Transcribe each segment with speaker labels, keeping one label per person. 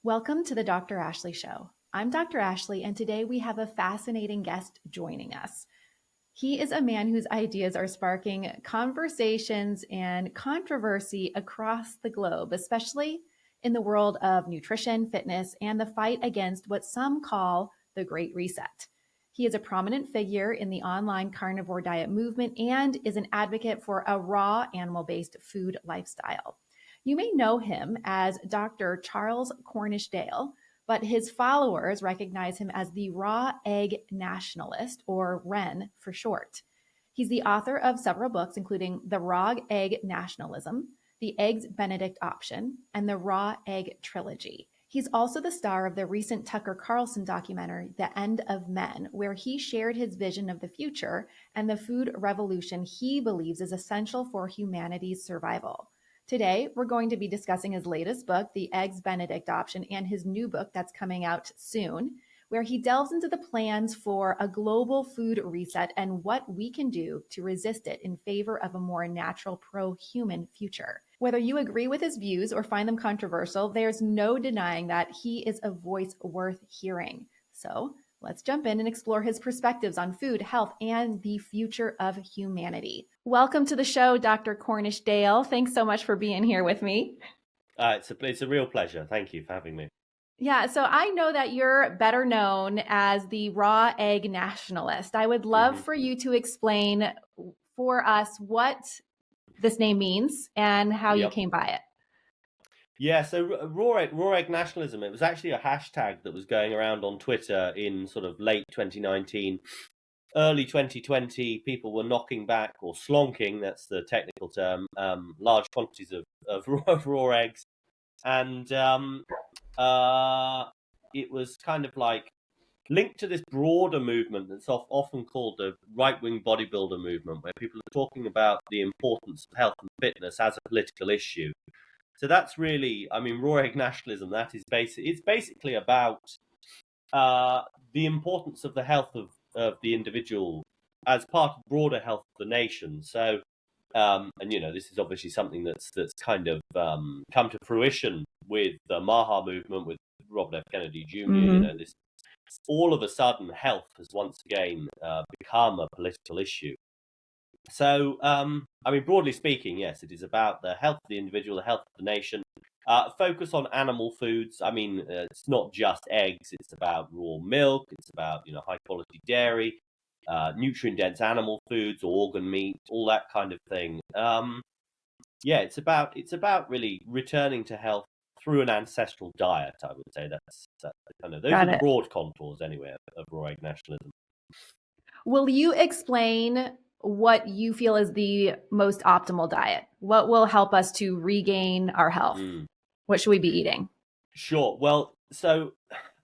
Speaker 1: Welcome to the Dr. Ashley Show. I'm Dr. Ashley, and today we have a fascinating guest joining us. He is a man whose ideas are sparking conversations and controversy across the globe, especially in the world of nutrition, fitness, and the fight against what some call the Great Reset. He is a prominent figure in the online carnivore diet movement and is an advocate for a raw animal-based food lifestyle. You may know him as Dr. Charles Cornish Dale, but his followers recognize him as the Raw Egg Nationalist, or REN for short. He's the author of several books, including The Raw Egg Nationalism, The Eggs Benedict Option, and the Raw Egg Trilogy. He's also the star of the recent Tucker Carlson documentary, The End of Men, where he shared his vision of the future and the food revolution he believes is essential for humanity's survival. Today, we're going to be discussing his latest book, The Eggs Benedict Option, and his new book that's coming out soon, where he delves into the plans for a global food reset and what we can do to resist it in favor of a more natural, pro-human future. Whether you agree with his views or find them controversial, there's no denying that he is a voice worth hearing. So let's jump in and explore his perspectives on food, health, and the future of humanity. Welcome to the show, Dr. Cornish Dale. Thanks so much for being here with me.
Speaker 2: It's a real pleasure. Thank you for having me.
Speaker 1: Yeah, so I know that you're better known as the Raw Egg Nationalist. I would love for you to explain for us what this name means and how you came by it.
Speaker 2: Yeah, so Raw Egg Nationalism, it was actually a hashtag that was going around on Twitter in sort of late 2019. Early 2020, people were knocking back or slonking, that's the technical term, large quantities of raw eggs. And it was kind of like linked to this broader movement that's often called the right-wing bodybuilder movement, where people are talking about the importance of health and fitness as a political issue. So that's really, I mean, Raw Egg Nationalism, that is it's basically about the importance of the health of the individual as part of broader health of the nation. So, and you know, this is obviously something that's kind of come to fruition with the Maha movement, with Robert F. Kennedy Jr. You know, this all of a sudden health has once again become a political issue. So, I mean, broadly speaking, yes, it is about the health of the individual, the health of the nation. Focus on animal foods. I mean, it's not just eggs. It's about raw milk. It's about, you know, high quality dairy, nutrient dense animal foods, organ meat, all that kind of thing. Yeah, it's about really returning to health through an ancestral diet. I would say that's kind of those are the broad contours anyway of Raw Egg Nationalism.
Speaker 1: Will you explain what you feel is the most optimal diet? What will help us to regain our health? What should we be eating?
Speaker 2: Sure. Well, so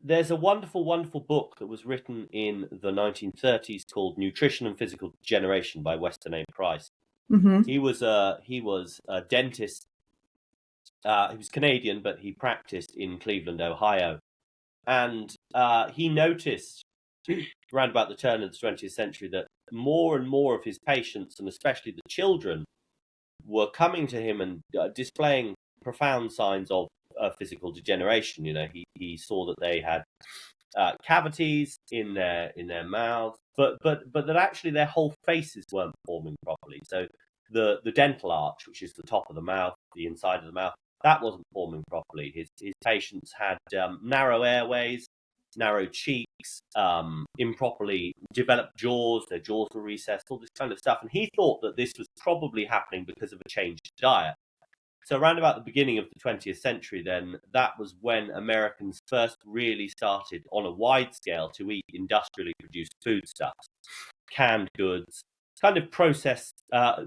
Speaker 2: there's a wonderful, wonderful book that was written in the 1930s called Nutrition and Physical Degeneration by Weston A. Price. He was a dentist. He was Canadian, but he practiced in Cleveland, Ohio. And he noticed around about the turn of the 20th century that more and more of his patients, and especially the children, were coming to him and displaying profound signs of physical degeneration. You know, he saw that they had cavities in their mouths, but that actually their whole faces weren't forming properly. So the dental arch, which is the top of the mouth, the inside of the mouth, that wasn't forming properly. His patients had narrow airways, narrow cheeks, improperly developed jaws, their jaws were recessed, all this kind of stuff. And he thought that this was probably happening because of a changed diet. So around about the beginning of the 20th century, then, that was when Americans first really started on a wide scale to eat industrially produced foodstuffs, canned goods, kind of processed,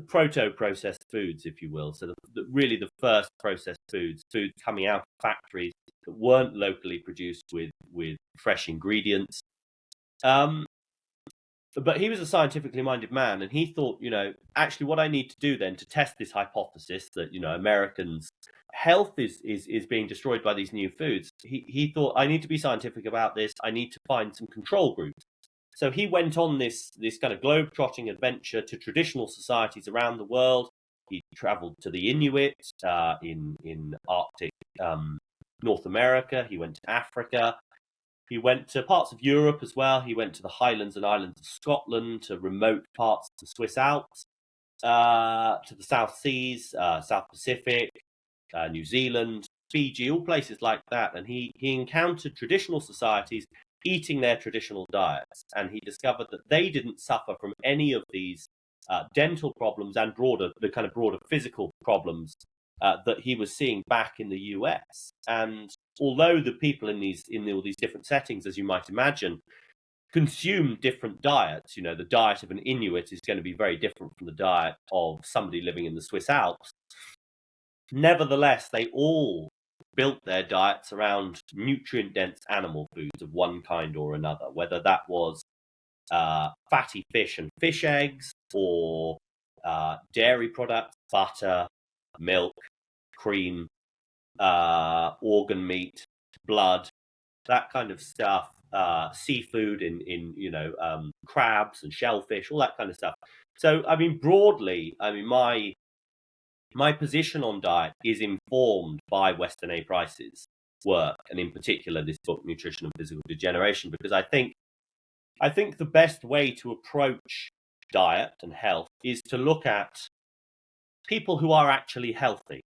Speaker 2: proto-processed foods, if you will. So really the first processed foods coming out of factories that weren't locally produced with fresh ingredients. But he was a scientifically minded man, and he thought, you know, actually what I need to do then to test this hypothesis that, you know, Americans' health is being destroyed by these new foods, he thought, I need to be scientific about this. I need to find some control groups. So he went on this kind of globe-trotting adventure to traditional societies around the world. He traveled to the Inuit in Arctic North America. He went to Africa. He went to parts of Europe as well. He went to the Highlands and Islands of Scotland, to remote parts of the Swiss Alps, to the South Seas, South Pacific, New Zealand, Fiji, all places like that. And he encountered traditional societies eating their traditional diets. And he discovered that they didn't suffer from any of these dental problems and the kind of broader physical problems that he was seeing back in the US. And although the people in all these different settings, as you might imagine, consume different diets, the diet of an Inuit is going to be very different from the diet of somebody living in the Swiss Alps. Nevertheless, they all built their diets around nutrient-dense animal foods of one kind or another, whether that was fatty fish and fish eggs, or dairy products, butter, milk, cream, organ meat, blood, that kind of stuff, seafood in crabs and shellfish, all that kind of stuff. So, broadly, my position on diet is informed by Weston A. Price's work, and in particular this book, Nutrition and Physical Degeneration, because I think the best way to approach diet and health is to look at people who are actually healthy,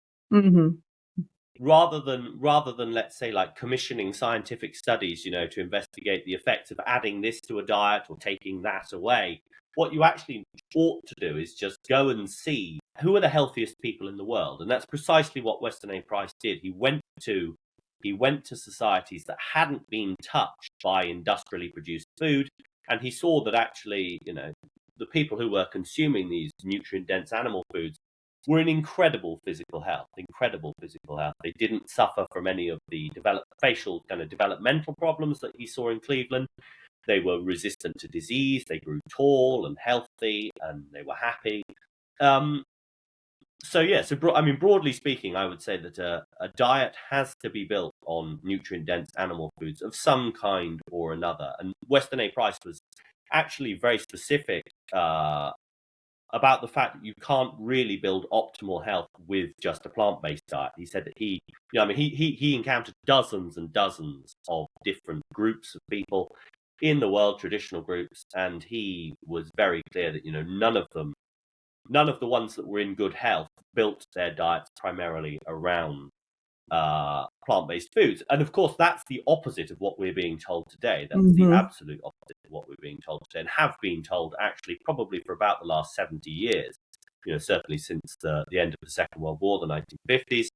Speaker 2: rather than let's say like commissioning scientific studies, to investigate the effects of adding this to a diet or taking that away. What you actually ought to do is just go and see who are the healthiest people in the world, and that's precisely what Weston A. Price did. He went to societies that hadn't been touched by industrially produced food, and he saw that actually, the people who were consuming these nutrient-dense animal foods were in incredible physical health. They didn't suffer from any of the facial kind of developmental problems that he saw in Cleveland. They were resistant to disease. They grew tall and healthy, and they were happy. Broadly speaking, I would say that a diet has to be built on nutrient-dense animal foods of some kind or another. And Weston A. Price was actually very specific about the fact that you can't really build optimal health with just a plant-based diet. He said that he encountered dozens and dozens of different groups of people in the world, traditional groups, and he was very clear that none of the ones that were in good health built their diets primarily around plant-based foods. And of course, that's the opposite of what we're being told today. That's the absolute opposite of what we're being told today, and have been told actually probably for about the last 70 years, certainly since the end of the Second World War, the 1950s.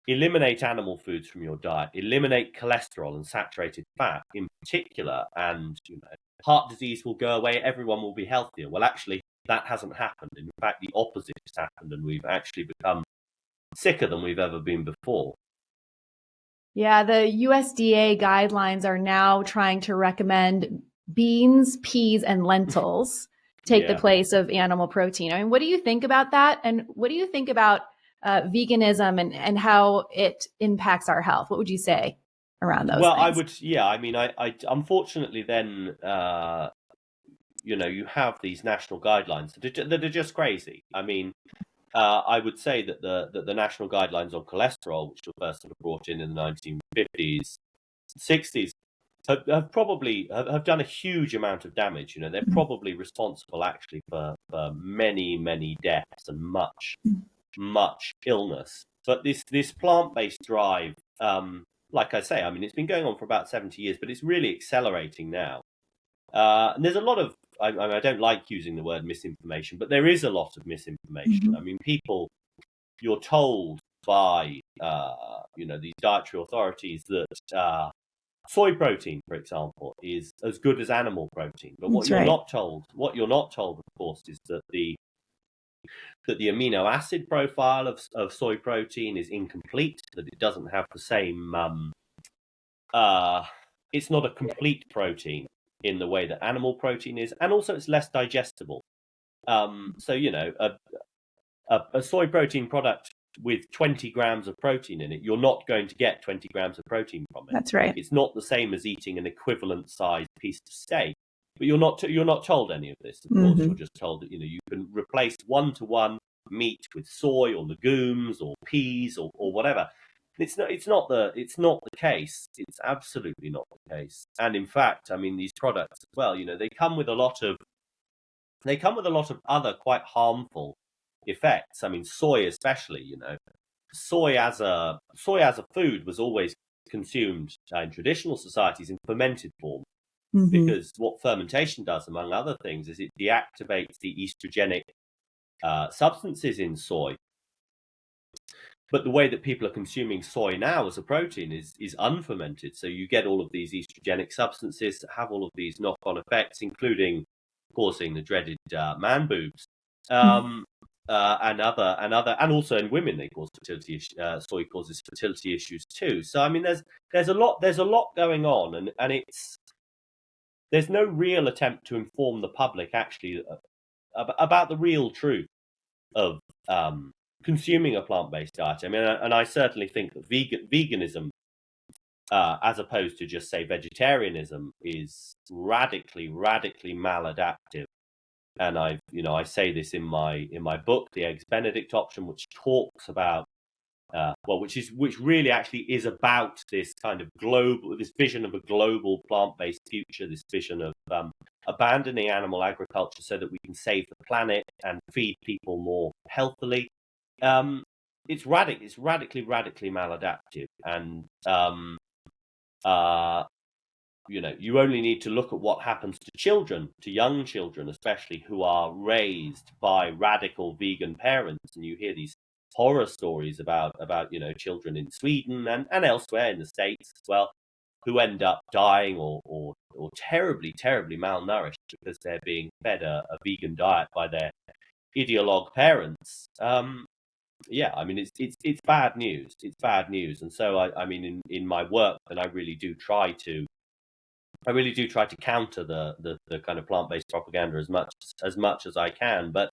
Speaker 2: Eliminate animal foods from your diet, eliminate cholesterol and saturated fat in particular, and heart disease will go away, everyone will be healthier. Well, actually, that hasn't happened. In fact, the opposite has happened, and we've actually become sicker than we've ever been before.
Speaker 1: Yeah, the USDA guidelines are now trying to recommend beans, peas, and lentils take the place of animal protein. What do you think about that? And what do you think about veganism and how it impacts our health? What would you say around those things?
Speaker 2: I unfortunately then, you have these national guidelines that are just crazy. I would say that the national guidelines on cholesterol, which were first sort of brought in the 1950s, 60s, have done a huge amount of damage. They're probably responsible actually for many, many deaths and much illness. But this plant-based drive, like I say, it's been going on for about 70 years, but it's really accelerating now. And there's a lot of, I don't like using the word misinformation, but there is a lot of misinformation. You're told by, these dietary authorities that soy protein, for example, is as good as animal protein. But what you're not told, of course, is that the amino acid profile of soy protein is incomplete, that it doesn't have the same, it's not a complete protein in the way that animal protein is, and also it's less digestible. A soy protein product with 20 grams of protein in it, you're not going to get 20 grams of protein from it.
Speaker 1: That's right.
Speaker 2: It's not the same as eating an equivalent sized piece of steak. But you're not told any of this. Of course, you're just told that you can replace 1-to-1 meat with soy or legumes or peas or whatever. It's not the case. It's absolutely not the case. And in fact, I mean, these products as well, they come with a lot of other quite harmful effects. I mean, soy especially, soy as a food was always consumed in traditional societies in fermented form, because what fermentation does, among other things, is it deactivates the estrogenic substances in soy. But the way that people are consuming soy now as a protein is unfermented. So you get all of these estrogenic substances that have all of these knock-on effects, including causing the dreaded man boobs, and also in women they cause fertility. Soy causes fertility issues too. So I mean, there's a lot going on, and there's no real attempt to inform the public actually about the real truth of consuming a plant-based diet. I mean, and I certainly think that veganism, as opposed to just say vegetarianism, is radically maladaptive. And I say this in my book, The Eggs Benedict Option, which talks about which really actually is about this kind of this vision of a global plant-based future, this vision of abandoning animal agriculture so that we can save the planet and feed people more healthily. It's radically maladaptive, and you only need to look at what happens to young children especially, who are raised by radical vegan parents, and you hear these horror stories about children in Sweden and elsewhere in the States as well, who end up dying or terribly malnourished because they're being fed a vegan diet by their ideologue parents. Yeah, I mean, it's bad news. It's bad news. And so I mean, in my work, then I really do try to counter the kind of plant-based propaganda as much as I can. But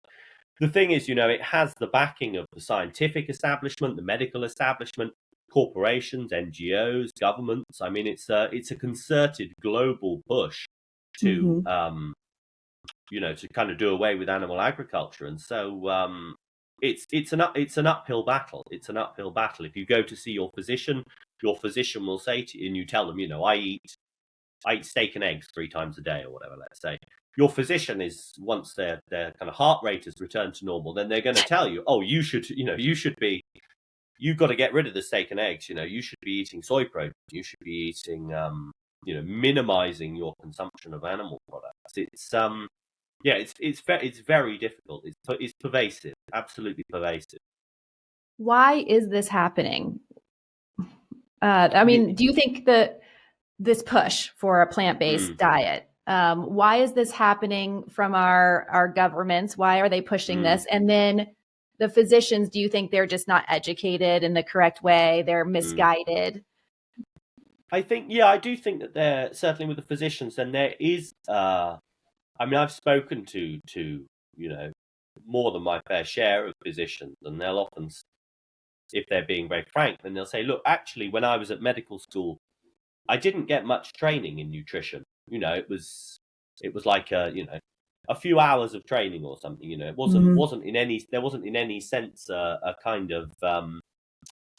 Speaker 2: the thing is, it has the backing of the scientific establishment, the medical establishment, corporations, NGOs, governments. I mean, it's a concerted global push to to kind of do away with animal agriculture. And so it's an uphill battle. It's an uphill battle. If you go to see your physician will say to you, and you tell them, I eat steak and eggs 3 times a day or whatever, let's say. Your physician is, once their kind of heart rate has returned to normal, then they're going to tell you, oh, you've got to get rid of the steak and eggs. You should be eating soy protein. You should be eating, minimizing your consumption of animal products. It's very difficult. It's pervasive, absolutely pervasive.
Speaker 1: Why is this happening? I mean, do you think that this push for a plant-based diet, why is this happening from our governments? Why are they pushing this? And then the physicians, do you think they're just not educated in the correct way? They're misguided?
Speaker 2: I do think that they're, certainly with the physicians, then there is, I mean, I've spoken to more than my fair share of physicians, and they'll often, if they're being very frank, then they'll say, look, actually, when I was at medical school, I didn't get much training in nutrition. It was like a few hours of training or something. It wasn't in any sense a kind of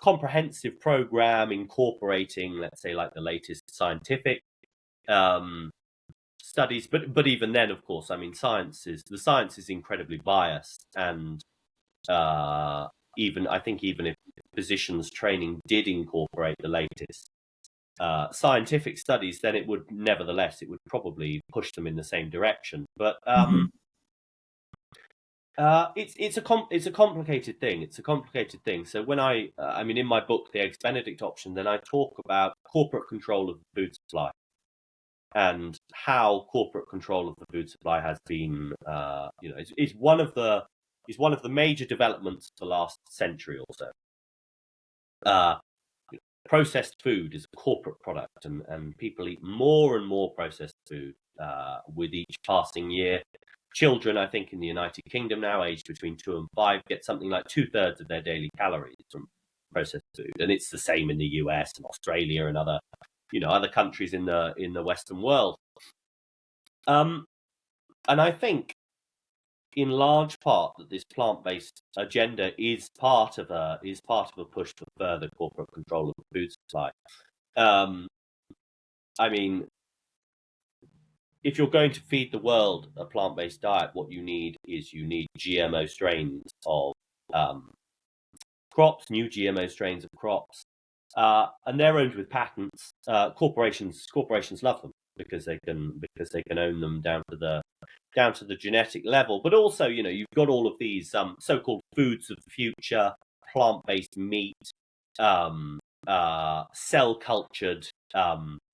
Speaker 2: comprehensive program incorporating, let's say, like the latest scientific studies. But even then, of course, I mean, the science is incredibly biased, and even if physicians' training did incorporate the latest scientific studies, then it would probably push them in the same direction. But it's a complicated thing. It's a complicated thing. So when I mean, in my book, The Eggs Benedict Option, then I talk about corporate control of the food supply, and how corporate control of the food supply has been, is one of the major developments of the last century or so. Processed food is a corporate product, and people eat more and more processed food with each passing year. Children, I think, in the United Kingdom now, aged between 2 and 5, get something like 2/3 of their daily calories from processed food, and it's the same in the US and Australia and other countries in the Western world. And I think in large part that this plant-based agenda is part of a push for further corporate control of the food supply. I mean, if you're going to feed the world a plant-based diet, what you need is GMO strains of crops, new GMO strains of crops, and they're owned with patents. Corporations love them because they can own them down to the genetic level. But also, you've got all of these so-called foods of the future, plant-based meat, cell-cultured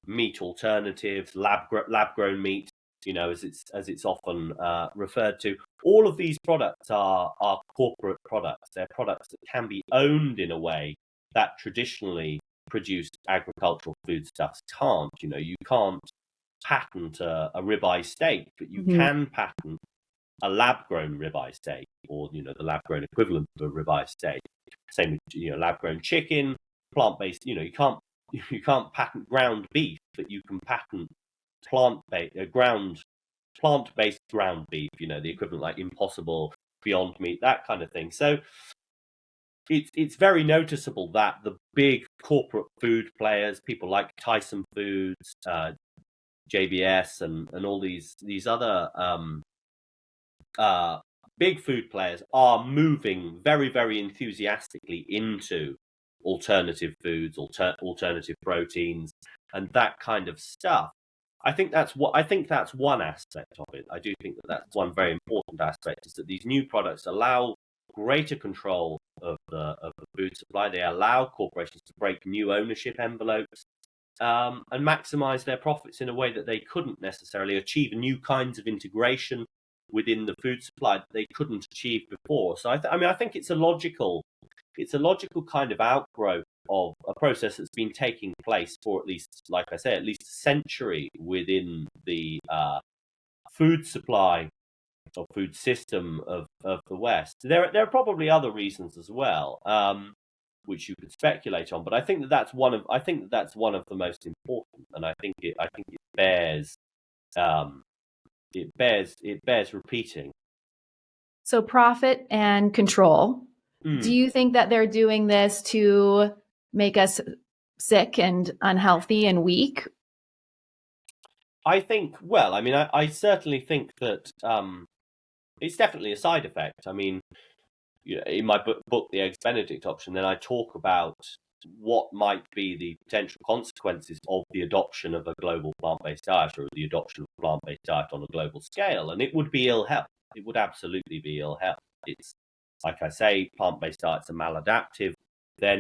Speaker 2: meat alternatives, lab-grown meat, as it's often referred to. All of these products are corporate products. They're products that can be owned in a way that traditionally produced agricultural foodstuffs can't. You can't patent a ribeye steak, but you can patent a lab-grown ribeye steak, or the lab-grown equivalent of a ribeye steak. Same with lab-grown chicken, plant-based. You can't patent ground beef, but you can patent plant-based ground beef. The equivalent, like Impossible, Beyond Meat, that kind of thing. So it's very noticeable that the big corporate food players, people like Tyson Foods, JBS, and all these other big food players are moving very, very enthusiastically into alternative foods, alternative proteins, and that kind of stuff. I think that's one aspect of it. I do think that that's one very important aspect, is that these new products allow greater control of the food supply. They allow corporations to break new ownership envelopes and maximize their profits in a way that they couldn't necessarily achieve, new kinds of integration within the food supply that they couldn't achieve before. So I think it's a logical kind of outgrowth of a process that's been taking place for at least, like I say, at least a century within the food supply or food system of the West. There are probably other reasons as well, which you could speculate on, but I think that's one of the most important, and I think it bears repeating.
Speaker 1: So profit and control. Do you think that they're doing this to make us sick and unhealthy and weak?
Speaker 2: I think, I certainly think that it's definitely a side effect. I mean, in my book, The Eggs Benedict Option, then I talk about what might be the potential consequences of the adoption of a global plant-based diet, or the adoption of a plant-based diet on a global scale. And it would be ill health. It would absolutely be ill health. It's, like I say, plant-based diets are maladaptive. They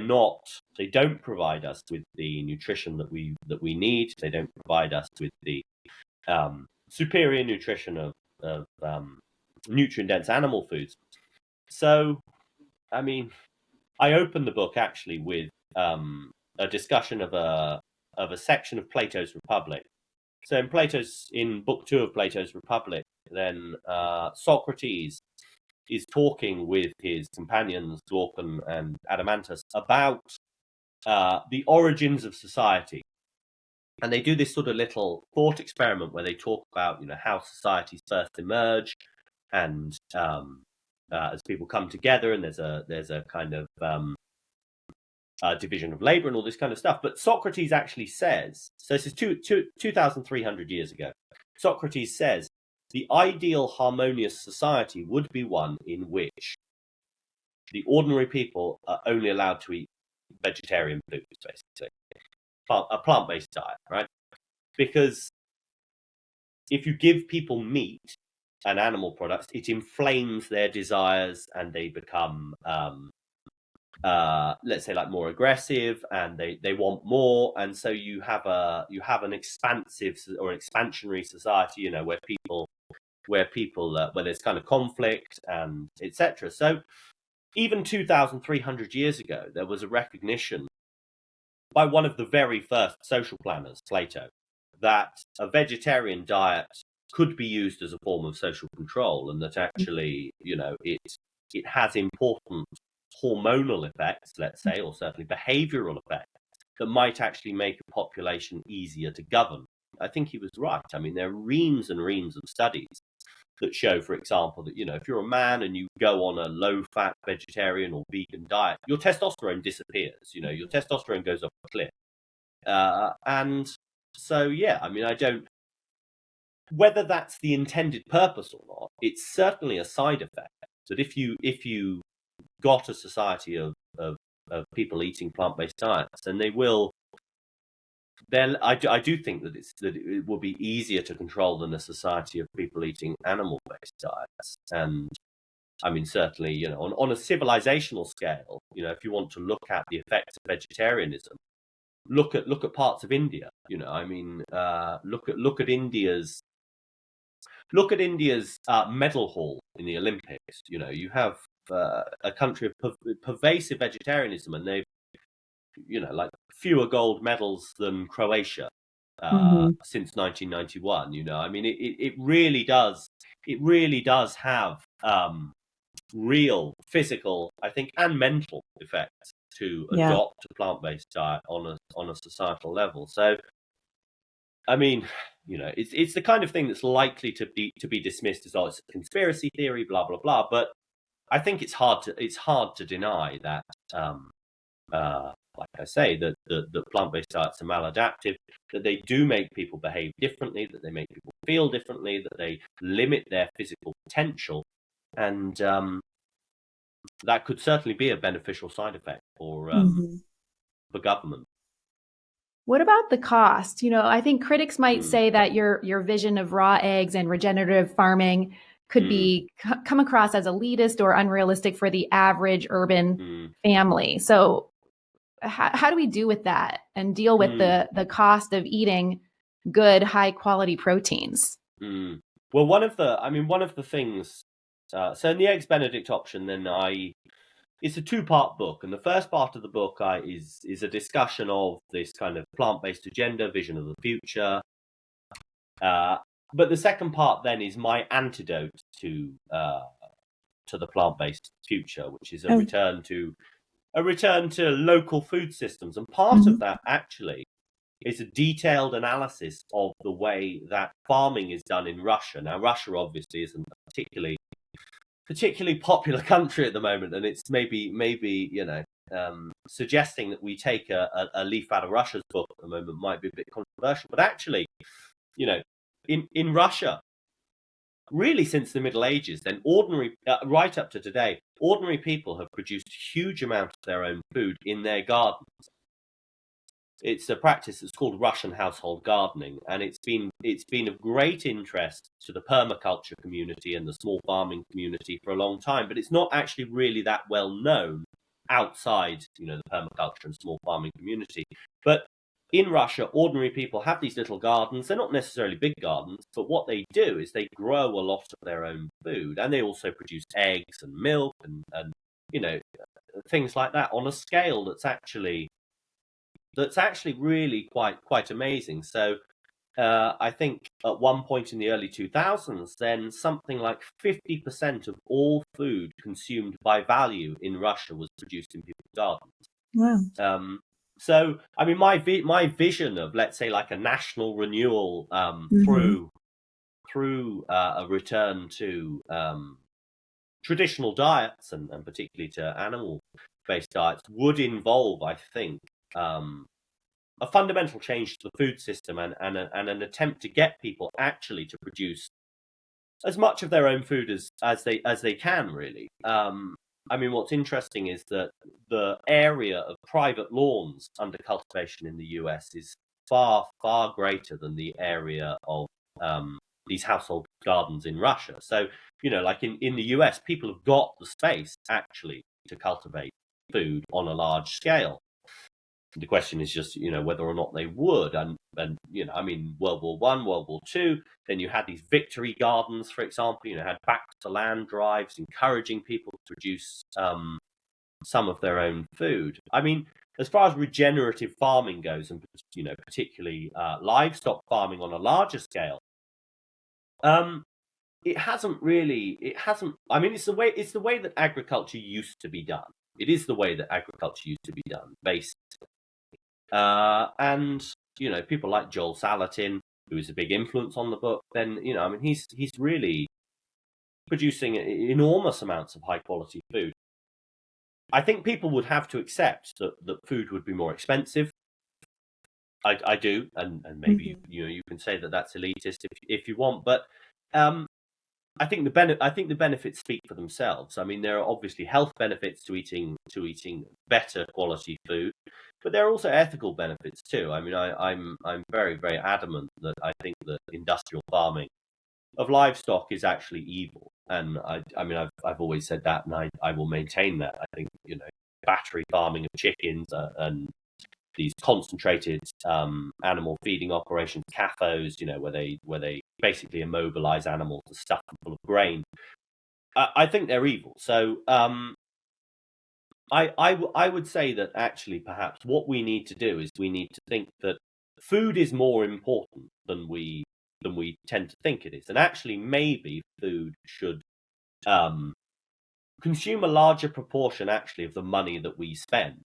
Speaker 2: don't provide us with the nutrition that we need. They don't provide us with the superior nutrition of nutrient-dense animal foods. So, I mean, I opened the book actually with a discussion of a section of Plato's Republic. So in book 2 of Plato's Republic, then Socrates is talking with his companions Glaucon and Adeimantus about the origins of society, and they do this sort of little thought experiment where they talk about how societies first emerge, and as people come together, and there's a kind of division of labor and all this kind of stuff. But Socrates actually says, so this is 2,300 years ago, Socrates says, the ideal harmonious society would be one in which the ordinary people are only allowed to eat vegetarian foods, basically. A plant-based diet, right? Because if you give people meat and animal products, it inflames their desires, and they become let's say, like, more aggressive, and they want more, and so you have an expansive or an expansionary society, where there's kind of conflict and etc. So even 2,300 years ago, there was a recognition by one of the very first social planners, Plato, that a vegetarian diet could be used as a form of social control, and that actually, it has important hormonal effects, let's say, or certainly behavioral effects that might actually make a population easier to govern. I think he was right. I mean, there are reams and reams of studies that show, for example, that, if you're a man and you go on a low-fat vegetarian or vegan diet, your testosterone disappears. Your testosterone goes off a cliff. And so, yeah, I don't. Whether that's the intended purpose or not, it's certainly a side effect. That if you got a society of people eating plant-based diets, then they will. Then I do think that it will be easier to control than a society of people eating animal-based diets. And certainly, on a civilizational scale, if you want to look at the effects of vegetarianism, look at parts of India. Look at India's medal haul in the Olympics. You have a country of pervasive vegetarianism, and they've like fewer gold medals than Croatia since 1991. It really does have real physical, I think, and mental effects to adopt a plant-based diet on a societal level. So it's the kind of thing that's likely to be dismissed as, it's a conspiracy theory, blah blah blah. But I think it's hard to deny that, like I say, that plant-based diets are maladaptive, that they do make people behave differently, that they make people feel differently, that they limit their physical potential, and that could certainly be a beneficial side effect for government.
Speaker 1: What about the cost? I think critics might say that your vision of raw eggs and regenerative farming could be come across as elitist or unrealistic for the average urban family. So how do we do with that and deal with the cost of eating good, high quality proteins?
Speaker 2: Well, one of the things, so in the Eggs Benedict option, then it's a two-part book, and the first part of the book is a discussion of this kind of plant-based agenda, vision of the future. But the second part then is my antidote to the plant-based future, which is a return to local food systems. And part of that actually is a detailed analysis of the way that farming is done in Russia. Now, Russia obviously isn't a particularly popular country at the moment, and it's maybe suggesting that we take a leaf out of Russia's book at the moment might be a bit controversial. But actually, in Russia, really since the Middle Ages, then right up to today, ordinary people have produced a huge amount of their own food in their gardens. It's a practice that's called Russian household gardening, and it's been of great interest to the permaculture community and the small farming community for a long time. But it's not actually really that well known outside, the permaculture and small farming community. But in Russia, ordinary people have these little gardens. They're not necessarily big gardens, but what they do is they grow a lot of their own food, and they also produce eggs and milk and things like that on a scale that's actually really quite amazing. So I think at one point in the early 2000s, then something like 50% of all food consumed by value in Russia was produced in people's gardens.
Speaker 1: Wow.
Speaker 2: So, my vision of, let's say, like a national renewal through a return to traditional diets and particularly to animal-based diets would involve, I think, a fundamental change to the food system and an attempt to get people actually to produce as much of their own food as they can, really. What's interesting is that the area of private lawns under cultivation in the US is far, far greater than the area of these household gardens in Russia. So, like in the US, people have got the space actually to cultivate food on a large scale. The question is just, whether or not they would. And World War I, World War II, then you had these victory gardens, for example, had back to land drives encouraging people to produce some of their own food. As far as regenerative farming goes, and particularly livestock farming on a larger scale, it's the way that agriculture used to be done. It is the way that agriculture used to be done, basically. And people like Joel Salatin, who is a big influence on the book, then he's really producing enormous amounts of high quality food. I think people would have to accept that food would be more expensive. I do, and maybe you can say that that's elitist if you want, but I think the benefits speak for themselves. I mean, there are obviously health benefits to eating better quality food, but there are also ethical benefits too. I mean, I'm very, very adamant that I think that industrial farming of livestock is actually evil, and I mean I've always said that, and I will maintain that. I think battery farming of chickens and these concentrated animal feeding operations, CAFOs, where they basically immobilize animals to stuff them full of grain. I think they're evil. So I would say that actually perhaps what we need to do is we need to think that food is more important than we tend to think it is, and actually maybe food should consume a larger proportion actually of the money that we spend.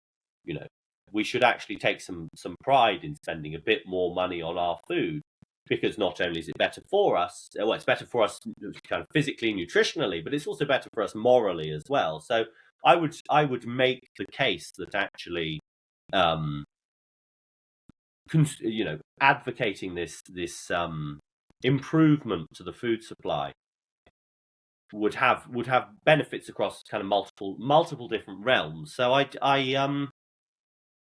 Speaker 2: We should actually take some pride in spending a bit more money on our food, because not only is it better for us, well, it's better for us kind of physically, nutritionally, but it's also better for us morally as well. So I would make the case that actually, advocating this improvement to the food supply would have benefits across kind of multiple different realms. So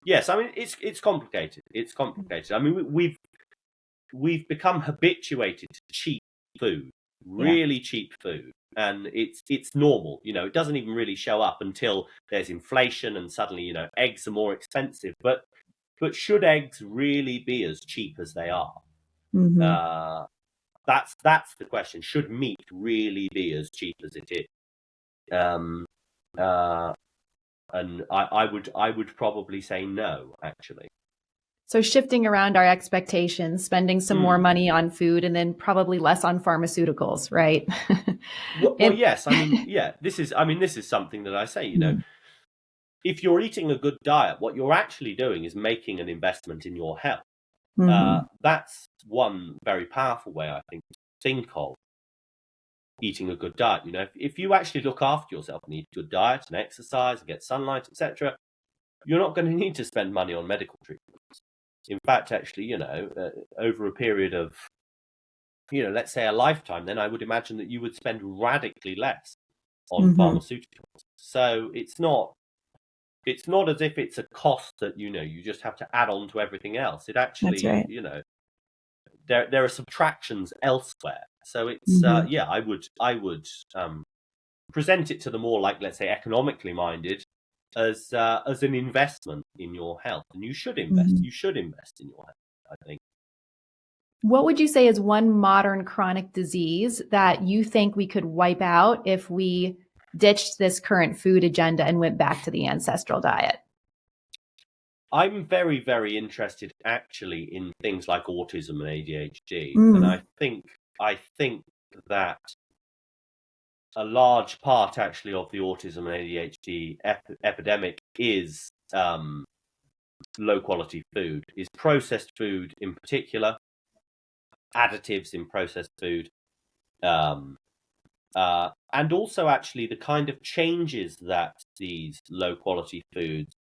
Speaker 2: yes, I mean it's complicated. It's complicated. I mean we've become habituated to cheap food, really cheap food, and it's normal. It doesn't even really show up until there's inflation and suddenly eggs are more expensive. But should eggs really be as cheap as they are? That's the question. Should meat really be as cheap as it is? And I would probably say no, actually.
Speaker 1: So shifting around our expectations, spending some more money on food, and then probably less on pharmaceuticals, right?
Speaker 2: Well, yes. I mean, yeah. This is something that I say. If you're eating a good diet, what you're actually doing is making an investment in your health. That's one very powerful way, I think, to think of eating a good diet. If you actually look after yourself and eat a good diet and exercise and get sunlight, etc., you're not going to need to spend money on medical treatments. In fact, actually, over a period of, let's say a lifetime, then I would imagine that you would spend radically less on pharmaceuticals. So it's not as if it's a cost that you just have to add on to everything else. It actually, there are subtractions elsewhere. So it's I would present it to the more, like, let's say, economically minded as an investment in your health, and you should invest. You should invest in your health, I think.
Speaker 1: What would you say is one modern chronic disease that you think we could wipe out if we ditched this current food agenda and went back to the ancestral diet?
Speaker 2: I'm very, very interested actually in things like autism and ADHD, and I think that a large part actually of the autism and ADHD epidemic is low quality food, is processed food in particular, additives in processed food, and also actually the kind of changes that these low quality foods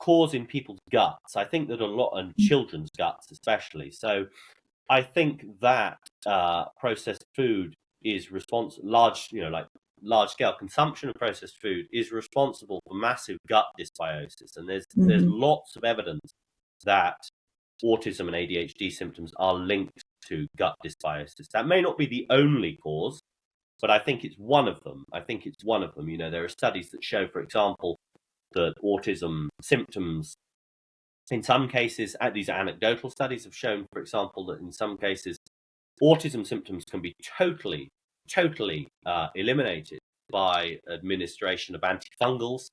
Speaker 2: cause in people's guts. I think that a lot, and children's guts especially. So I think that processed food is large scale consumption of processed food is responsible for massive gut dysbiosis, and there's lots of evidence that autism and ADHD symptoms are linked to gut dysbiosis. That may not be the only cause, but I think it's one of them. There are studies that show, for example, that autism symptoms, in some cases, these are anecdotal studies, have shown, for example, that in some cases, autism symptoms can be totally eliminated by administration of antifungals,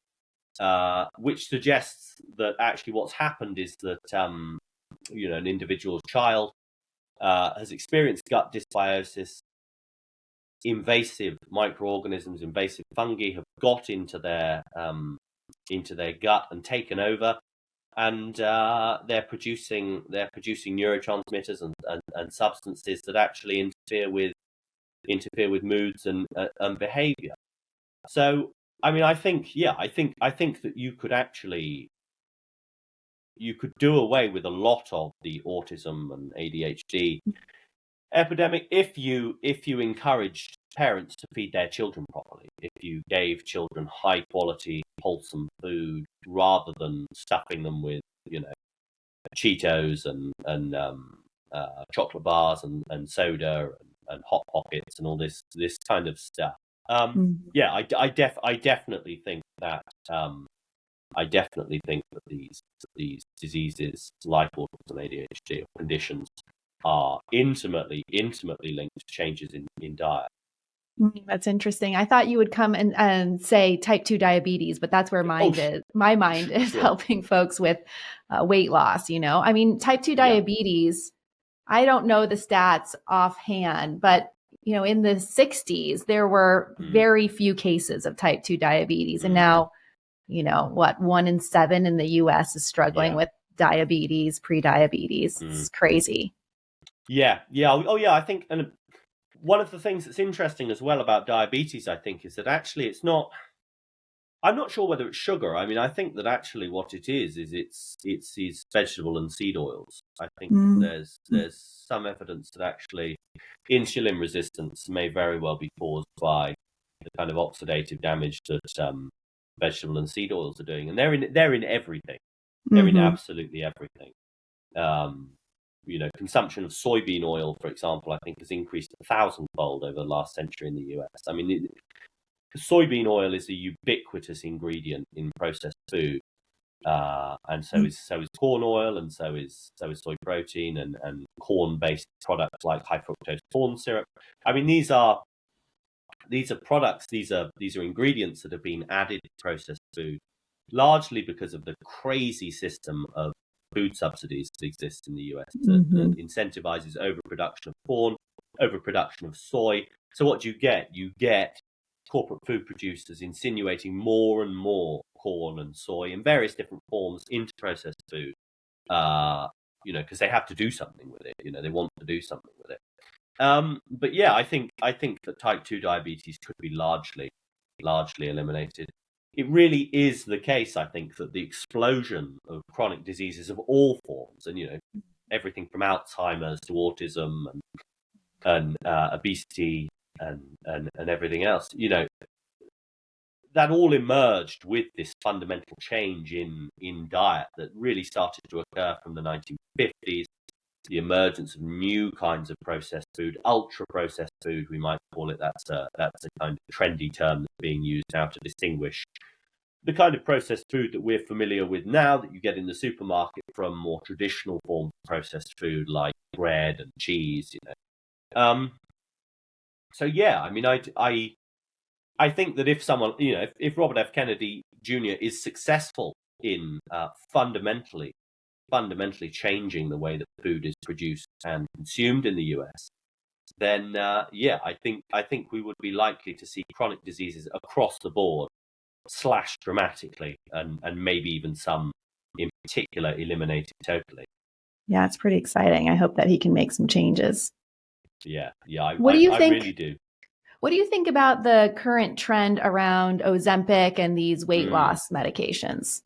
Speaker 2: which suggests that actually what's happened is that an individual's child has experienced gut dysbiosis. Invasive microorganisms, invasive fungi have got into their gut and taken over, and they're producing neurotransmitters and substances that actually interfere with interfere with moods and behavior. So, I mean, I think that you could do away with a lot of the autism and ADHD epidemic if you encouraged parents to feed their children properly, if you gave children high quality, wholesome food rather than stuffing them with, Cheetos and chocolate bars and soda and hot pockets and all this kind of stuff. Yeah, I definitely think that these diseases like autism, ADHD, or conditions are intimately linked to changes in diet.
Speaker 1: That's interesting. I thought you would come and say type 2 diabetes, but that's where my mind is
Speaker 2: sure.
Speaker 1: helping folks with weight loss. I mean, type 2 diabetes, I don't know the stats offhand, but in the 60s, there were very few cases of type 2 diabetes. And now, 1 in 7 in the US is struggling with diabetes, pre-diabetes. It's crazy.
Speaker 2: Yeah. Oh, yeah. I think, and one of the things that's interesting as well about diabetes, I think, is that actually I'm not sure whether it's sugar. I mean, I think that actually what it is it's these vegetable and seed oils. I think there's some evidence that actually insulin resistance may very well be caused by the kind of oxidative damage that vegetable and seed oils are doing, and they're in everything. They're in absolutely everything. Consumption of soybean oil, for example, I think has increased 1,000-fold over the last century in the US. I mean, soybean oil is a ubiquitous ingredient in processed food, and so is corn oil, and so is soy protein and corn-based products like high fructose corn syrup. I mean, these are products. These are ingredients that have been added to processed food, largely because of the crazy system of food subsidies that exist in the US that incentivizes overproduction of corn, overproduction of soy. So what you get corporate food producers insinuating more and more corn and soy in various different forms into processed food, because they have to do something with it. They want to do something with it. But yeah, I think that type 2 diabetes could be largely eliminated. It really is the case, I think, that the explosion of chronic diseases of all forms, and everything from Alzheimer's to autism and obesity and everything else, that all emerged with this fundamental change in diet that really started to occur from the 1950s. The emergence of new kinds of processed food, ultra processed food, we might call it. That's a kind of trendy term that's being used now to distinguish the kind of processed food that we're familiar with now that you get in the supermarket from more traditional forms of processed food like bread and cheese. So yeah, I mean, I think that if someone, if Robert F. Kennedy Jr. is successful in fundamentally changing the way that food is produced and consumed in the US, then I think we would be likely to see chronic diseases across the board slashed dramatically, and maybe even some in particular eliminated totally.
Speaker 1: Yeah, it's pretty exciting. I hope that he can make some changes.
Speaker 2: Yeah.
Speaker 1: What do you think?
Speaker 2: I really do.
Speaker 1: What do you think about the current trend around Ozempic and these weight loss medications?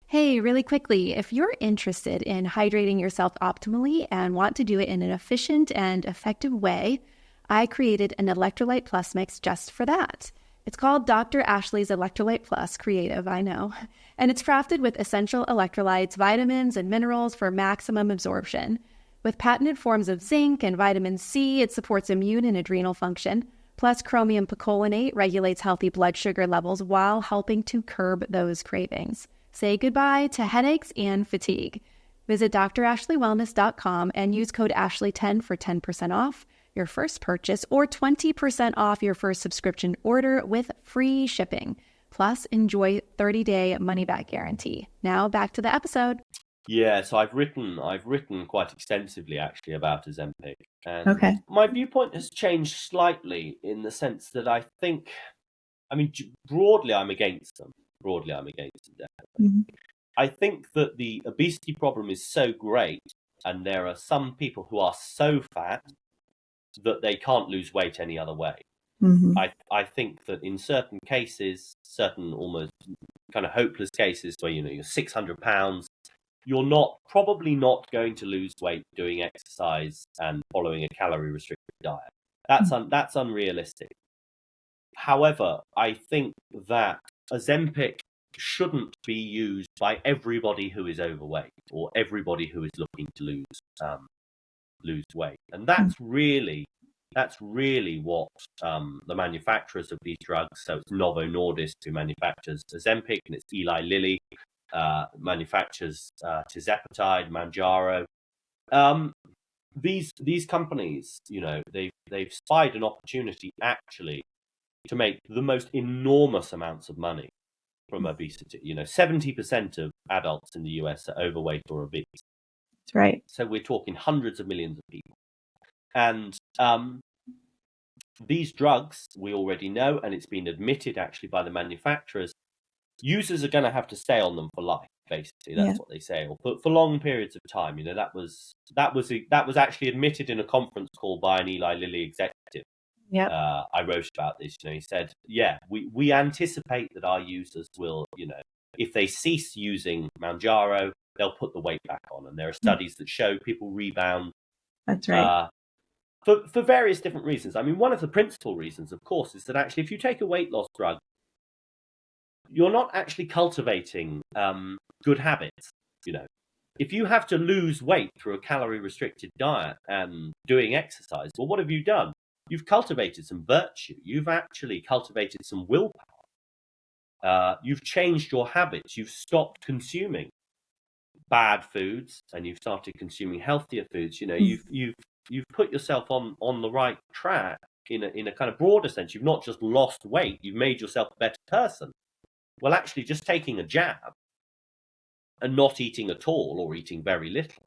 Speaker 3: Hey, really quickly, if you're interested in hydrating yourself optimally and want to do it in an efficient and effective way, I created an Electrolyte Plus mix just for that. It's called Dr. Ashley's Electrolyte Plus, creative, I know. And it's crafted with essential electrolytes, vitamins, and minerals for maximum absorption. With patented forms of zinc and vitamin C, it supports immune and adrenal function. Plus, chromium picolinate regulates healthy blood sugar levels while helping to curb those cravings. Say goodbye to headaches and fatigue. Visit drashleywellness.com and use code Ashley10 for 10% off your first purchase or 20% off your first subscription order with free shipping. Plus, enjoy 30-day money-back guarantee. Now, back to the episode.
Speaker 2: Yeah, so I've written quite extensively actually about Ozempic, and my viewpoint has changed slightly in the sense that I think, I mean, broadly I'm against them. Definitely. I think that the obesity problem is so great, and there are some people who are so fat that they can't lose weight any other way. I think that in certain cases, certain almost kind of hopeless cases where, you're 600 pounds, you're probably not going to lose weight doing exercise and following a calorie restricted diet. That's unrealistic. However, I think that Ozempic shouldn't be used by everybody who is overweight or everybody who is looking to lose weight. And that's really what the manufacturers of these drugs, so it's Novo Nordisk who manufactures Ozempic, and it's Eli Lilly manufactures tirzepatide, Mounjaro. These companies, they've spied an opportunity actually to make the most enormous amounts of money from obesity. 70% of adults in the US are overweight or obese.
Speaker 1: That's right.
Speaker 2: So we're talking hundreds of millions of people. And these drugs, we already know, and it's been admitted actually by the manufacturers, users are going to have to stay on them for life. Basically, that's what they say, or for long periods of time. That was actually admitted in a conference call by an Eli Lilly executive. Yeah, I wrote about this. He said, we anticipate that our users will, if they cease using Mounjaro, they'll put the weight back on. And there are studies that show people rebound.
Speaker 1: That's right.
Speaker 2: For various different reasons. I mean, one of the principal reasons, of course, is that actually if you take a weight loss drug, you're not actually cultivating good habits. If you have to lose weight through a calorie restricted diet and doing exercise, well, what have you done? You've cultivated some virtue. You've actually cultivated some willpower. You've changed your habits. You've stopped consuming bad foods and you've started consuming healthier foods. You've put yourself on the right track in a kind of broader sense. You've not just lost weight. You've made yourself a better person. Well, actually, just taking a jab and not eating at all or eating very little,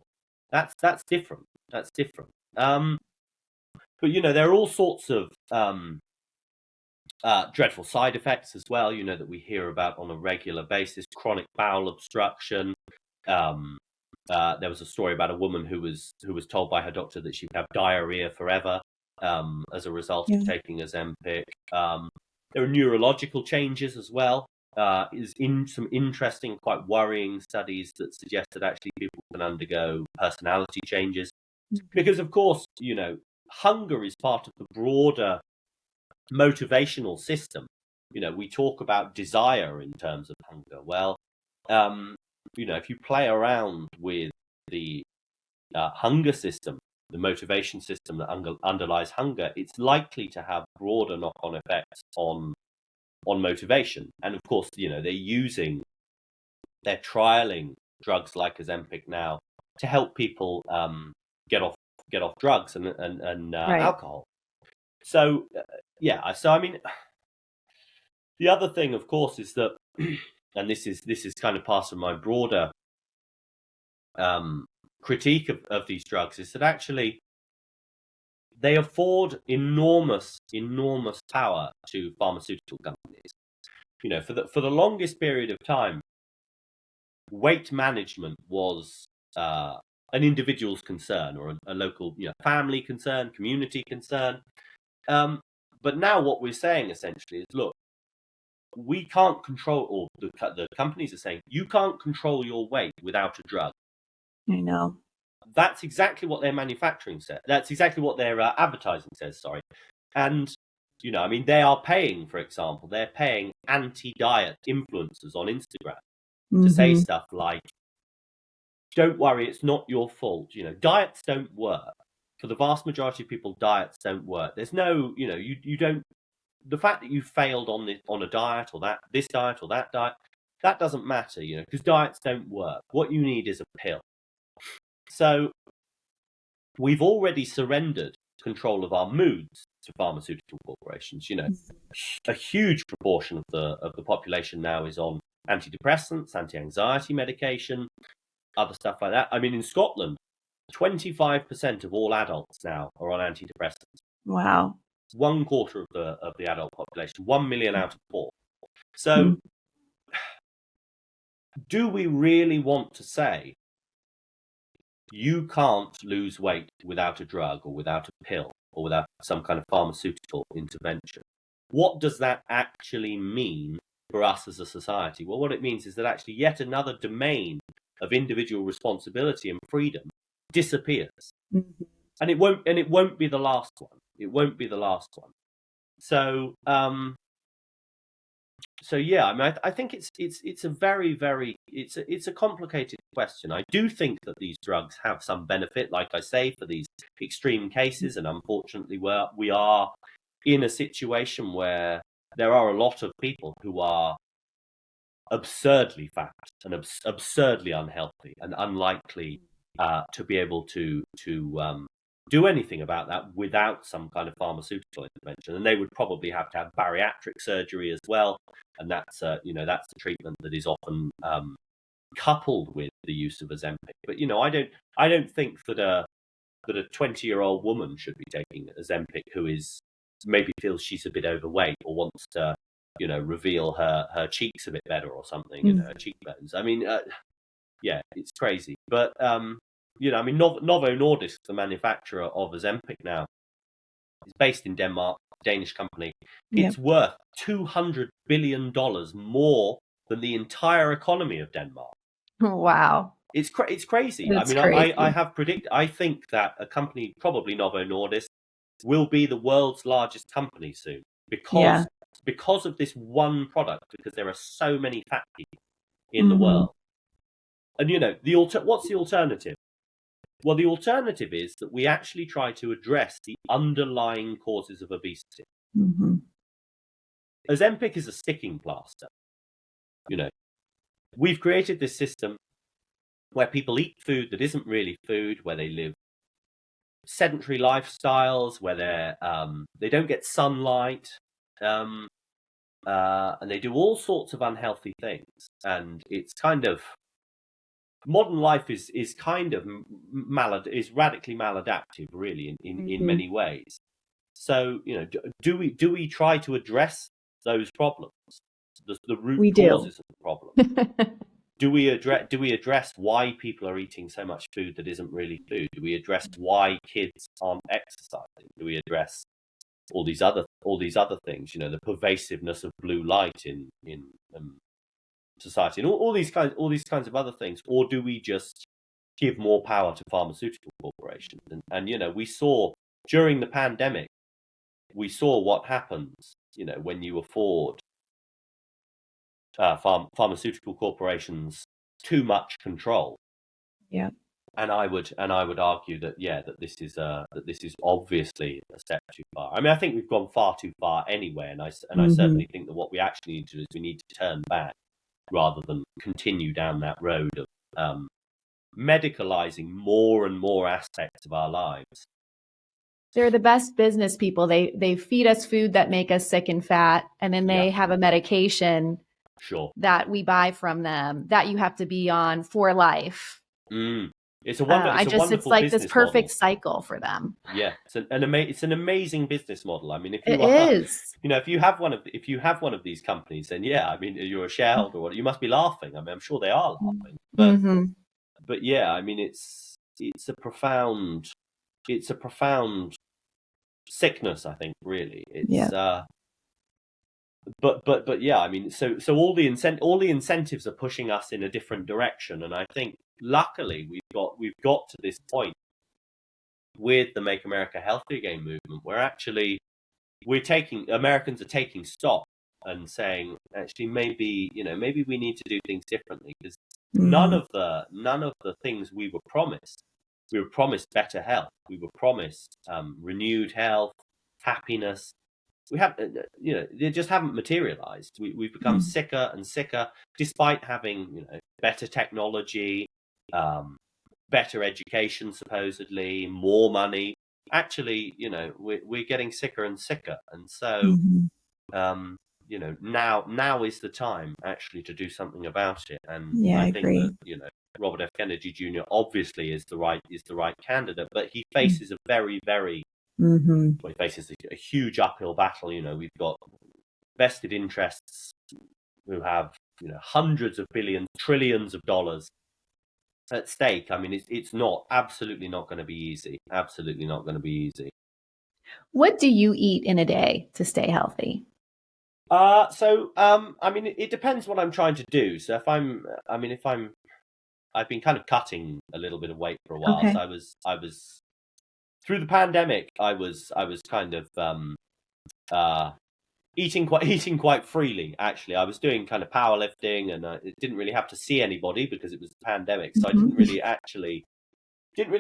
Speaker 2: that's different. That's different. But there are all sorts of dreadful side effects as well, that we hear about on a regular basis. Chronic bowel obstruction. There was a story about a woman who was told by her doctor that she would have diarrhea forever as a result of taking Ozempic. There are neurological changes as well. Is in some interesting, quite worrying studies that suggest that actually people can undergo personality changes. Because, of course, hunger is part of the broader motivational system. We talk about desire in terms of hunger. Well, if you play around with the hunger system, the motivation system that underlies hunger, it's likely to have broader knock-on effects on motivation. And of course, they're trialing drugs like Ozempic now to help people get off drugs and alcohol. So so I mean, the other thing, of course, is that, and this is kind of part of my broader critique of these drugs, is that actually they afford enormous power to pharmaceutical companies. For the longest period of time, weight management was an individual's concern or a local, family concern, community concern. But now what we're saying essentially is, look, we can't control, or the companies are saying, you can't control your weight without a drug.
Speaker 1: I know.
Speaker 2: That's exactly what their manufacturing says. That's exactly what their advertising says, sorry. And, they are paying, for example, they're paying anti-diet influencers on Instagram to say stuff like, don't worry, it's not your fault. Diets don't work. For the vast majority of people, diets don't work. There's no, you don't, the fact that you failed on a diet or this diet or that diet, that doesn't matter, because diets don't work. What you need is a pill. So we've already surrendered control of our moods to pharmaceutical corporations. A huge proportion of the population now is on antidepressants, anti-anxiety medication, other stuff like that. I mean, in Scotland, 25% of all adults now are on antidepressants.
Speaker 1: Wow.
Speaker 2: 1/4 of the adult population, 1 million out of 4. So do we really want to say you can't lose weight without a drug or without a pill or without some kind of pharmaceutical intervention. What does that actually mean for us as a society? Well, what it means is that actually yet another domain of individual responsibility and freedom disappears. Mm-hmm. And it won't be the last one. It won't be the last one. So yeah, I mean, I think it's a very, very, it's a complicated question. I do think that these drugs have some benefit, like I say, for these extreme cases, and unfortunately, we are in a situation where there are a lot of people who are absurdly fat and absurdly unhealthy and unlikely to be able to do anything about that without some kind of pharmaceutical intervention, and they would probably have to have bariatric surgery as well, and that's that's the treatment that is often coupled with the use of Ozempic. But I don't think that a 20-year-old woman should be taking Ozempic who is maybe feels she's a bit overweight or wants to reveal her cheeks a bit better or something, her cheekbones. I mean, yeah, it's crazy, but I mean, Novo Nordisk, the manufacturer of Ozempic now, is based in Denmark, Danish company. It's worth $200 billion more than the entire economy of Denmark.
Speaker 1: Wow.
Speaker 2: It's crazy.
Speaker 1: It's
Speaker 2: I mean,
Speaker 1: crazy.
Speaker 2: I think that a company, probably Novo Nordisk, will be the world's largest company soon because of this one product, because there are so many fat people in the world. And what's the alternative? Well, the alternative is that we actually try to address the underlying causes of obesity. Mm-hmm. Ozempic is a sticking plaster. We've created this system where people eat food that isn't really food, where they live sedentary lifestyles, where they don't get sunlight, and they do all sorts of unhealthy things. And it's kind of modern life is kind of radically maladaptive, really, in many ways. So do we try to address those problems, the root causes of the problem? Do we address why people are eating so much food that isn't really food? Do we address why kids aren't exercising? Do we address all these other things? The pervasiveness of blue light in society, and all these kinds of other things, or do we just give more power to pharmaceutical corporations? And we saw during the pandemic, we saw what happens, when you afford pharmaceutical corporations too much control. Yeah. And I would argue that that this is obviously a step too far. I mean, I think we've gone far too far anyway, and I certainly think that what we actually need to do is we need to turn back rather than continue down that road of medicalizing more and more aspects of our lives.
Speaker 1: They're the best business people. They feed us food that make us sick and fat, and then they have a medication that we buy from them that you have to be on for life.
Speaker 2: It's a wonderful
Speaker 1: it's like this perfect
Speaker 2: model.
Speaker 1: Cycle for them.
Speaker 2: Yeah, it's an amazing business model. I mean, if you have one of these companies, then I mean, you're a shareholder, or you must be laughing. I mean, I'm sure they are laughing. But yeah, I mean, it's a profound sickness, I think, really. It's but yeah, I mean, so all the incentives are pushing us in a different direction, and I think luckily we've got to this point with the Make America Healthy Again movement, where actually Americans are taking stock and saying, actually, maybe we need to do things differently, because none of the things we were promised. We were promised better health. We were promised renewed health, happiness. We have, they just haven't materialized. We've become sicker and sicker, despite having, better technology, better education, supposedly, more money. Actually, we're getting sicker and sicker, and so, now is the time actually to do something about it. And I think that, Robert F. Kennedy Jr. obviously is the right candidate, but he faces a very, very he faces a huge uphill battle. We've got vested interests who have hundreds of billions, trillions of dollars at stake. I mean, it's absolutely not going to be easy. Absolutely not going to be easy.
Speaker 1: What do you eat in a day to stay healthy?
Speaker 2: I mean, it depends what I'm trying to do. So I've been kind of cutting a little bit of weight for a while.
Speaker 1: Okay.
Speaker 2: So I was through the pandemic. I was kind of eating quite freely. Actually, I was doing kind of powerlifting, and it didn't really have to see anybody because it was a pandemic. So I didn't really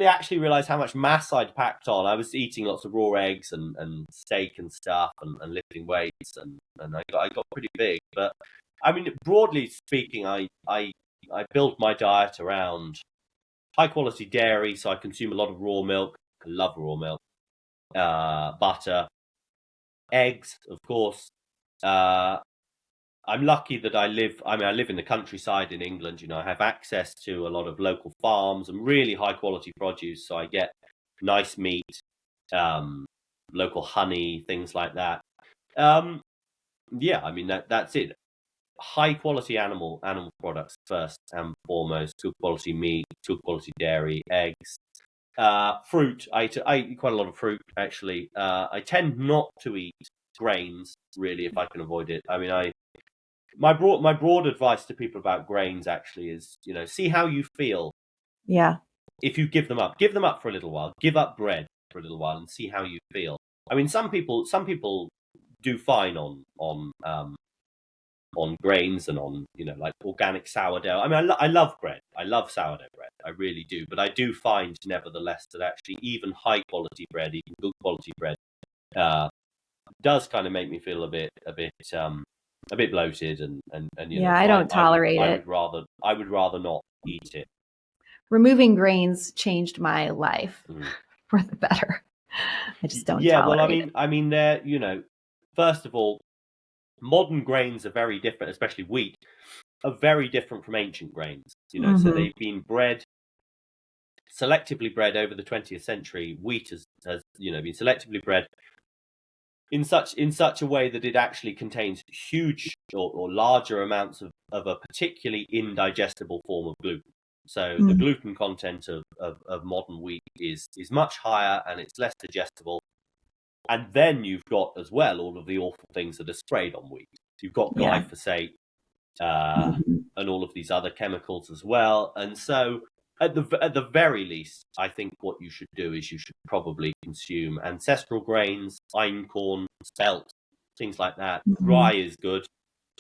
Speaker 2: actually realize how much mass I'd packed on. I was eating lots of raw eggs and steak and stuff, and lifting weights, and I got pretty big. But I mean, broadly speaking, I build my diet around high quality dairy. So I consume a lot of raw milk. I love raw milk. Butter, eggs, of course. I'm lucky that I live in the countryside in England. You know, I have access to a lot of local farms and really high quality produce. So I get nice meat, local honey, things like that. Yeah, I mean, that's it. High quality animal products first and foremost. Good quality meat, good quality dairy, eggs, fruit. I eat quite a lot of fruit, actually. I tend not to eat grains, really, if I can avoid it. I mean, my broad advice to people about grains actually is, you know, see how you feel.
Speaker 1: Yeah.
Speaker 2: If you give them up for a little while. Give up bread for a little while and see how you feel. I mean, some people do fine on grains and on, you know, like organic sourdough. I mean, I love bread. I love sourdough bread. I really do. But I do find, nevertheless, that actually even high quality bread, even good quality bread, does kind of make me feel a bit bloated and you know.
Speaker 1: Yeah, I don't tolerate it.
Speaker 2: I would rather not eat it.
Speaker 1: Removing grains changed my life for the better. I just don't.
Speaker 2: Yeah, well,
Speaker 1: tolerate
Speaker 2: I mean, they're, you know, first of all, modern grains are very different, especially wheat, are very different from ancient grains. You know, so they've been selectively bred over the 20th century. Wheat has you know, been selectively bred in such a way that it actually contains huge or larger amounts of a particularly indigestible form of gluten. So the gluten content of modern wheat is much higher and it's less digestible. And then you've got as well all of the awful things that are sprayed on wheat. You've got glyphosate and all of these other chemicals as well. And so at the very least, I think what you should do is you should probably consume ancestral grains, einkorn, spelt, things like that. Rye is good.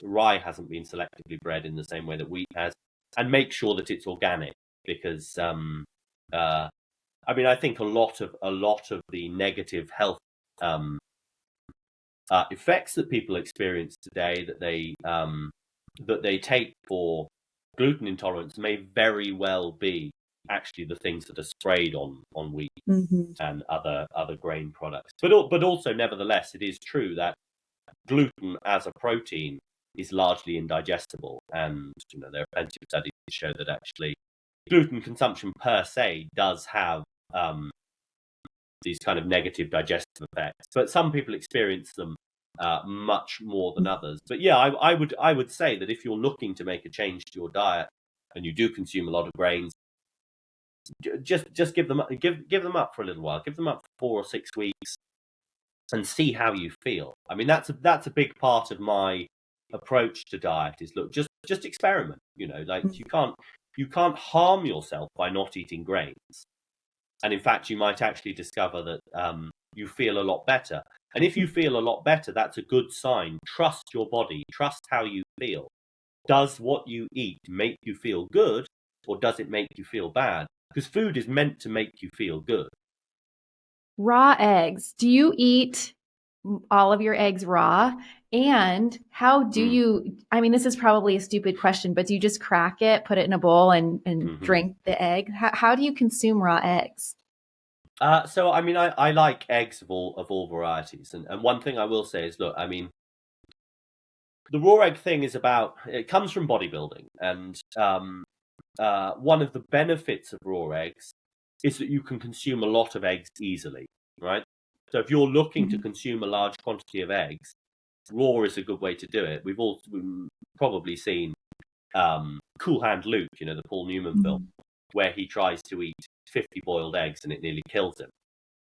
Speaker 2: Rye hasn't been selectively bred in the same way that wheat has. And make sure that it's organic, because I mean, I think a lot of the negative health effects that people experience today that they take for gluten intolerance may very well be actually the things that are sprayed on wheat and other grain products. But also, nevertheless, it is true that gluten as a protein is largely indigestible, and you know, there are plenty of studies that show that actually gluten consumption per se does have these kind of negative digestive effects, but some people experience them much more than others. But yeah, I would say that if you're looking to make a change to your diet and you do consume a lot of grains, just give them up for a little while. Give them up for 4 or 6 weeks and see how you feel. I mean, that's a big part of my approach to diet is, look, just experiment. You know, like you can't harm yourself by not eating grains. And in fact, you might actually discover that you feel a lot better. And if you feel a lot better, that's a good sign. Trust your body. Trust how you feel. Does what you eat make you feel good, or does it make you feel bad? Because food is meant to make you feel good.
Speaker 1: Raw eggs. Do you eat all of your eggs raw? And how do you, I mean, this is probably a stupid question, but do you just crack it, put it in a bowl and drink the egg? How do you consume raw eggs?
Speaker 2: So, I mean, I like eggs of all varieties. And one thing I will say is, look, I mean, the raw egg thing it comes from bodybuilding. And one of the benefits of raw eggs is that you can consume a lot of eggs easily, right? So if you're looking to consume a large quantity of eggs, raw is a good way to do it. We've all probably seen Cool Hand Luke, you know, the Paul Newman film. where he tries to eat 50 boiled eggs and it nearly kills him.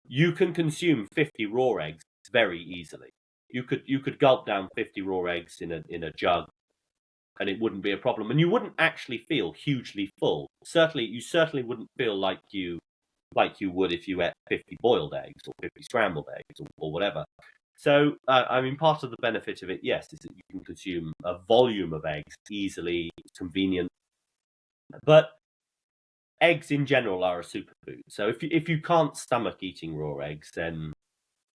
Speaker 2: You can consume 50 raw eggs very easily. You could gulp down 50 raw eggs in a jug, and it wouldn't be a problem. And you wouldn't actually feel hugely full. You certainly wouldn't feel like you would if you ate 50 boiled eggs or 50 scrambled eggs or whatever. So, I mean, part of the benefit of it, yes, is that you can consume a volume of eggs easily, convenient. But eggs in general are a superfood. So if you can't stomach eating raw eggs, then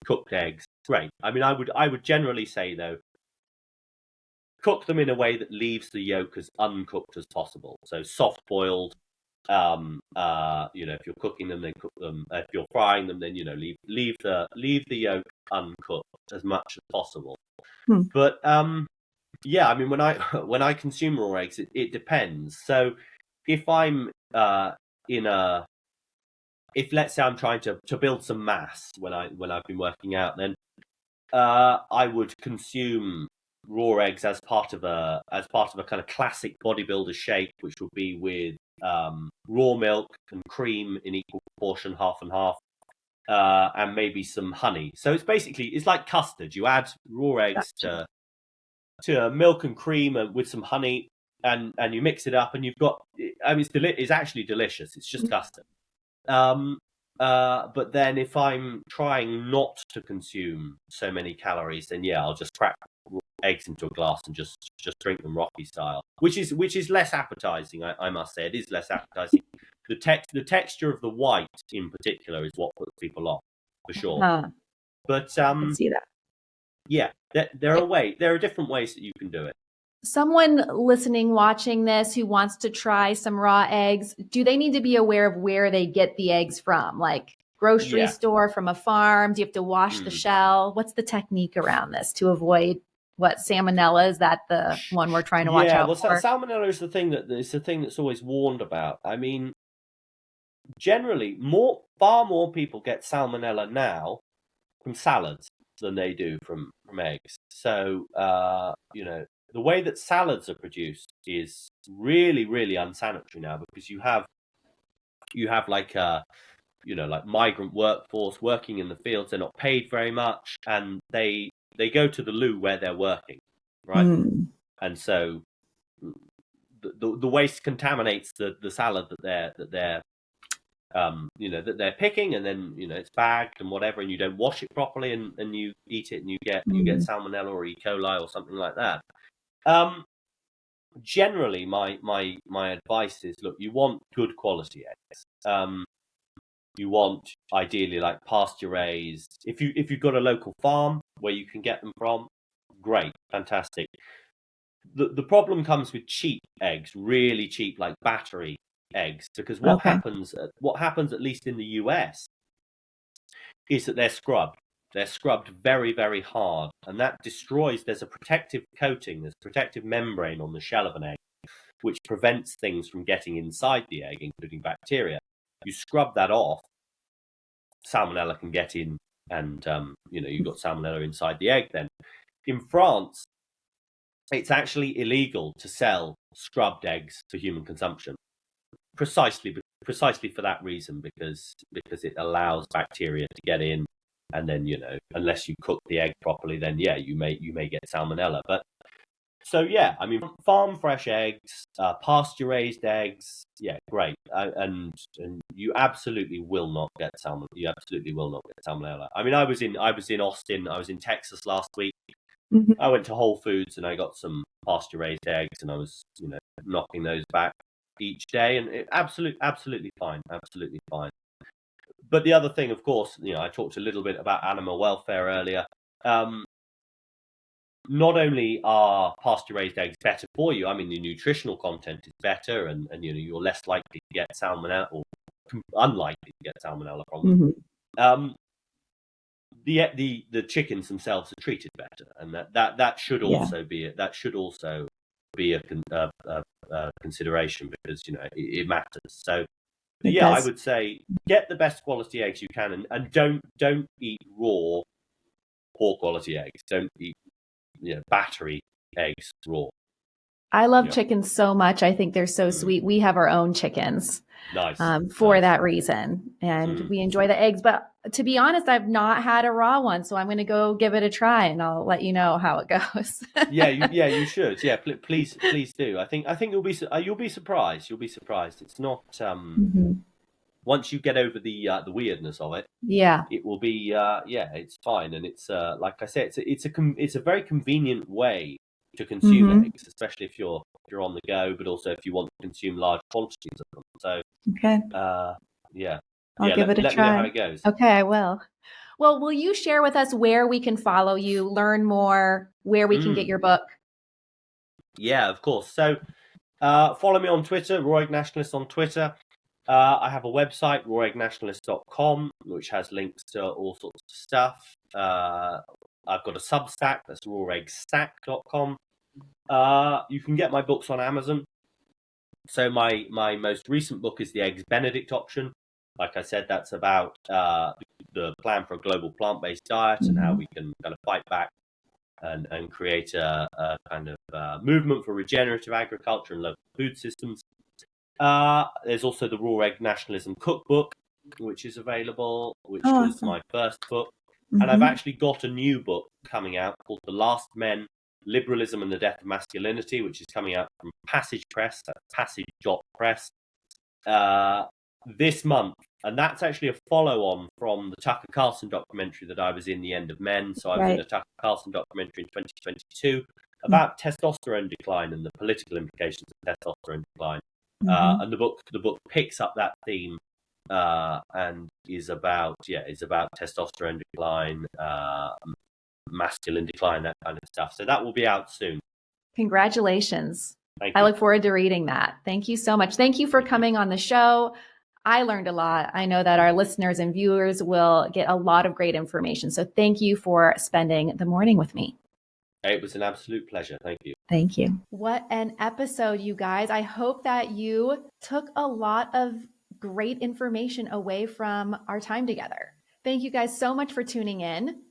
Speaker 2: cooked eggs, great. I mean, I would generally say, though, cook them in a way that leaves the yolk as uncooked as possible. So soft boiled. If you're cooking them, then cook them. If you're frying them, then leave the yolk uncooked as much as possible. But I mean, when I consume raw eggs, it depends. So if I'm if let's say I'm trying to build some mass when I've been working out, then I would consume raw eggs as part of a kind of classic bodybuilder shake, which would be with raw milk and cream in equal proportion, half and half, and maybe some honey. So it's like custard. You add raw eggs to milk and cream with some honey, and you mix it up, and you've got. I mean, it's actually delicious. It's just custard. But then if I'm trying not to consume so many calories, then I'll just crack eggs into a glass and just drink them Rocky style, which is less appetizing. I must say, it is less appetizing. The texture of the white in particular is what puts people off, for sure. But
Speaker 1: I can see that.
Speaker 2: Yeah, there are different ways that you can do it.
Speaker 1: Someone listening, watching this, who wants to try some raw eggs, do they need to be aware of where they get the eggs from? Like grocery store, from a farm? Do you have to wash the shell? What's the technique around this to avoid salmonella? Is that the one we're trying to watch out for?
Speaker 2: Salmonella is the thing that's always warned about. I mean, generally, far more people get salmonella now from salads than they do from eggs. So, the way that salads are produced is really, really unsanitary now, because you have like migrant workforce working in the fields. They're not paid very much, and they go to the loo where they're working, right? And so the waste contaminates the salad that they're picking, and then it's bagged and whatever, and you don't wash it properly, and you eat it, and you get salmonella or E. coli or something like that. Generally, my advice is, look, you want good quality eggs. You want ideally like pasture raised. If you've got a local farm where you can get them from, great, fantastic. The problem comes with cheap eggs, really cheap, like battery eggs, because what happens at least in the US is that they're scrubbed. They're scrubbed very, very hard, and that destroys. There's a protective coating, there's a protective membrane on the shell of an egg, which prevents things from getting inside the egg, including bacteria. You scrub that off, salmonella can get in, and you've got salmonella inside the egg. Then, in France, it's actually illegal to sell scrubbed eggs for human consumption, precisely for that reason, because it allows bacteria to get in. And then, unless you cook the egg properly, then you may get salmonella. But so I mean, farm fresh eggs, pasture raised eggs, great, and you absolutely will not get salmonella. You absolutely will not get salmonella. I mean, I was in Austin, I was in Texas last week. I went to Whole Foods and I got some pasture raised eggs, and I was knocking those back each day, and it absolutely fine. But the other thing, of course, I talked a little bit about animal welfare earlier. Not only are pasture-raised eggs better for you, I mean, the nutritional content is better, and you're less likely to get salmonella, or unlikely to get salmonella from them. The chickens themselves are treated better, and that should also be a consideration, because it matters. So. I would say get the best quality eggs you can, and don't eat raw, poor quality eggs. Don't eat battery eggs raw.
Speaker 1: I love chickens so much. I think they're so sweet. We have our own chickens.
Speaker 2: Nice.
Speaker 1: For that reason. And we enjoy the eggs. But to be honest, I've not had a raw one, so I'm going to go give it a try, and I'll let you know how it goes.
Speaker 2: You should. Yeah, please do. I think you'll be surprised. You'll be surprised. It's not. Once you get over the weirdness of it, it will be. It's fine, and it's like I said, it's a very convenient way to consume eggs, especially if you're on the go, but also if you want to consume large quantities of them. So I'll give it a try. Let me know how it goes.
Speaker 1: Okay, I will. Well, will you share with us where we can follow you, learn more, where we can get your book?
Speaker 2: Yeah, of course. So follow me on Twitter, Raw Egg Nationalist on Twitter. I have a website, rawegnationalist.com, which has links to all sorts of stuff. I've got a Substack, that's rawegstack.com. You can get my books on Amazon. So my most recent book is The Eggs Benedict Option. Like I said, that's about the plan for a global plant-based diet and how we can kind of fight back and create a kind of movement for regenerative agriculture and local food systems. There's also the Raw Egg Nationalism cookbook, which is available, which was my first book. And I've actually got a new book coming out called The Last Men, Liberalism and the Death of Masculinity, which is coming out from Passage Press, that's passage.press, this month. And that's actually a follow-on from the Tucker Carlson documentary that I was in, The End of Men. So I was in a Tucker Carlson documentary in 2022 about testosterone decline and the political implications of testosterone decline. And the book picks up that theme and is about testosterone decline, masculine decline, that kind of stuff. So that will be out soon.
Speaker 1: Congratulations.
Speaker 2: Thank you.
Speaker 1: I look forward to reading that. Thank you so much. Thank you for coming on the show. I learned a lot. I know that our listeners and viewers will get a lot of great information. So thank you for spending the morning with me.
Speaker 2: It was an absolute pleasure. Thank you.
Speaker 1: Thank you. What an episode, you guys. I hope that you took a lot of great information away from our time together. Thank you guys so much for tuning in.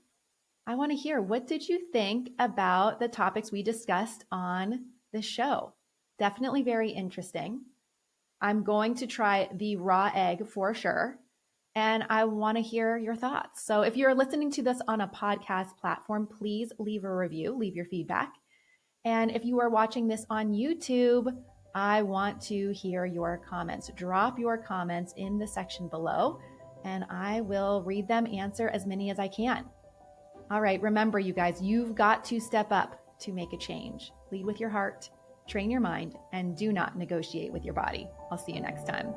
Speaker 1: I want to hear, what did you think about the topics we discussed on the show? Definitely very interesting. I'm going to try the raw egg for sure. And I want to hear your thoughts. So if you're listening to this on a podcast platform, please leave a review, leave your feedback. And if you are watching this on YouTube, I want to hear your comments. Drop your comments in the section below, and I will read them, answer as many as I can. All right, remember, you guys, you've got to step up to make a change. Lead with your heart, train your mind, and do not negotiate with your body. I'll see you next time.